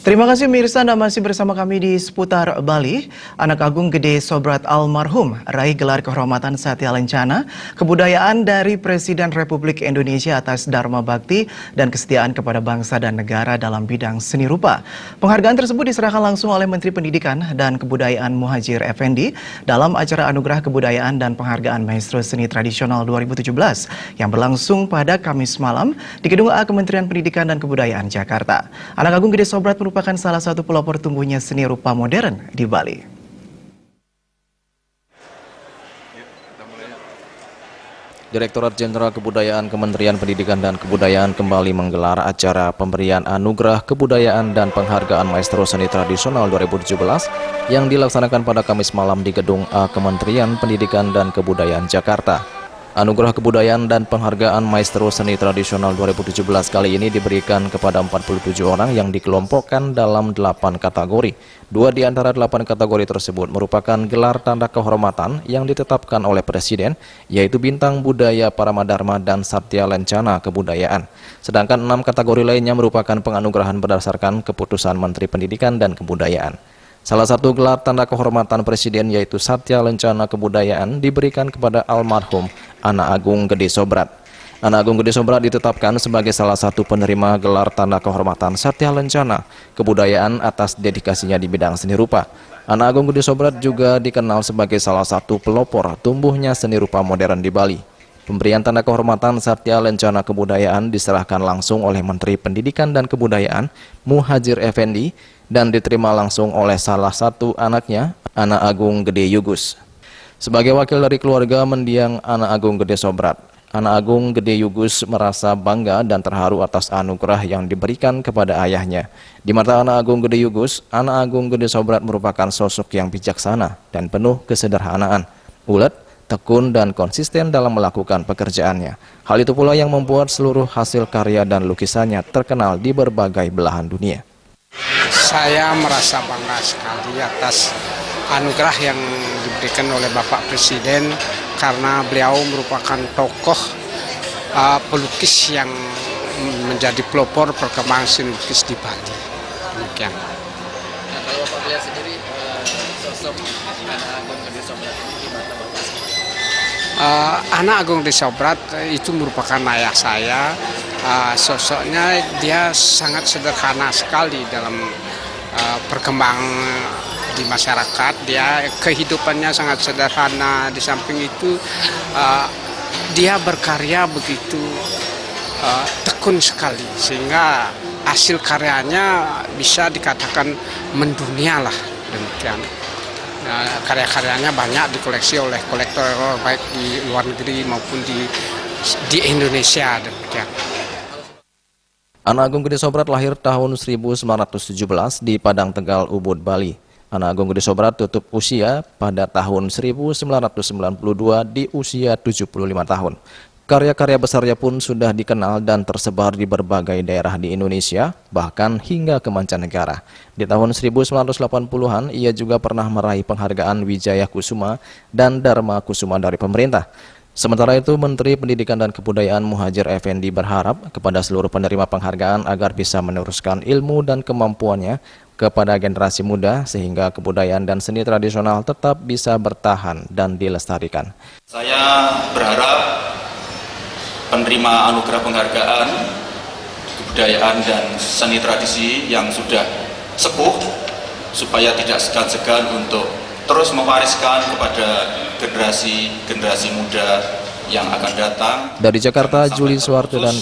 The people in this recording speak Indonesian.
Terima kasih Mirsa, Anda masih bersama kami di Seputar Bali. Anak Agung Gede Sobrat almarhum raih gelar kehormatan Satya Lencana Kebudayaan dari Presiden Republik Indonesia atas Dharma Bakti dan kesetiaan kepada bangsa dan negara dalam bidang seni rupa. Penghargaan tersebut diserahkan langsung oleh Menteri Pendidikan dan Kebudayaan Muhadjir Effendi dalam acara Anugerah Kebudayaan dan Penghargaan Maestro Seni Tradisional 2017 yang berlangsung pada Kamis malam di Gedung A Kementerian Pendidikan dan Kebudayaan Jakarta. Anak Agung Gede Sobrat merupakan salah satu pelopor tumbuhnya seni rupa modern di Bali. Direktorat Jenderal Kebudayaan Kementerian Pendidikan dan Kebudayaan kembali menggelar acara pemberian Anugerah Kebudayaan dan Penghargaan Maestro Seni Tradisional 2017 yang dilaksanakan pada Kamis malam di Gedung A Kementerian Pendidikan dan Kebudayaan Jakarta. Anugerah Kebudayaan dan Penghargaan Maestro Seni Tradisional 2017 kali ini diberikan kepada 47 orang yang dikelompokkan dalam 8 kategori. 2 di antara 8 kategori tersebut merupakan gelar tanda kehormatan yang ditetapkan oleh Presiden, yaitu Bintang Budaya Paramadharma dan Satya Lencana Kebudayaan. Sedangkan 6 kategori lainnya merupakan penganugerahan berdasarkan keputusan Menteri Pendidikan dan Kebudayaan. Salah satu gelar tanda kehormatan Presiden yaitu Satya Lencana Kebudayaan diberikan kepada almarhum Anak Agung Gede Sobrat. Anak Agung Gede Sobrat ditetapkan sebagai salah satu penerima gelar tanda kehormatan Satya Lencana Kebudayaan atas dedikasinya di bidang seni rupa. Anak Agung Gede Sobrat juga dikenal sebagai salah satu pelopor tumbuhnya seni rupa modern di Bali. Pemberian tanda kehormatan Satya Lencana Kebudayaan diserahkan langsung oleh Menteri Pendidikan dan Kebudayaan Muhadjir Effendi dan diterima langsung oleh salah satu anaknya, Anak Agung Gede Yugus. Sebagai wakil dari keluarga mendiang Anak Agung Gede Sobrat, Anak Agung Gede Yugus merasa bangga dan terharu atas anugerah yang diberikan kepada ayahnya. Di mata Anak Agung Gede Yugus, Anak Agung Gede Sobrat merupakan sosok yang bijaksana dan penuh kesederhanaan, ulet, tekun dan konsisten dalam melakukan pekerjaannya. Hal itu pula yang membuat seluruh hasil karya dan lukisannya terkenal di berbagai belahan dunia. Saya merasa bangga sekali atas anugerah yang diberikan oleh Bapak Presiden karena beliau merupakan tokoh pelukis yang menjadi pelopor perkembangan seni lukis di Bali. Demikian. Nah, kalau Bapak lihat sendiri sosok Anak Agung Gede Sobrat ini gimana Bapak? Anak Agung Gede Sobrat itu merupakan ayah saya. Sosoknya dia sangat sederhana sekali dalam perkembangan di masyarakat. Dia kehidupannya sangat sederhana. Di samping itu dia berkarya begitu tekun sekali sehingga hasil karyanya bisa dikatakan mendunia lah, demikian. Karya-karyanya banyak dikoleksi oleh kolektor baik di luar negeri maupun di Indonesia, demikian. Anak Agung Gede Sobrat lahir tahun 1917 di Padang Tegal, Ubud, Bali. Anak Agung Gede Sobrat tutup usia pada tahun 1992 di usia 75 tahun. Karya-karya besarnya pun sudah dikenal dan tersebar di berbagai daerah di Indonesia, bahkan hingga ke mancanegara. Di tahun 1980-an, ia juga pernah meraih penghargaan Wijaya Kusuma dan Dharma Kusuma dari pemerintah. Sementara itu, Menteri Pendidikan dan Kebudayaan Muhadjir Effendi berharap kepada seluruh penerima penghargaan agar bisa meneruskan ilmu dan kemampuannya kepada generasi muda sehingga kebudayaan dan seni tradisional tetap bisa bertahan dan dilestarikan. Saya berharap penerima anugerah penghargaan kebudayaan dan seni tradisi yang sudah sepuh supaya tidak segan-segan untuk terus mewariskan kepada generasi muda yang akan datang. Dari Jakarta, Juli Suwarto dan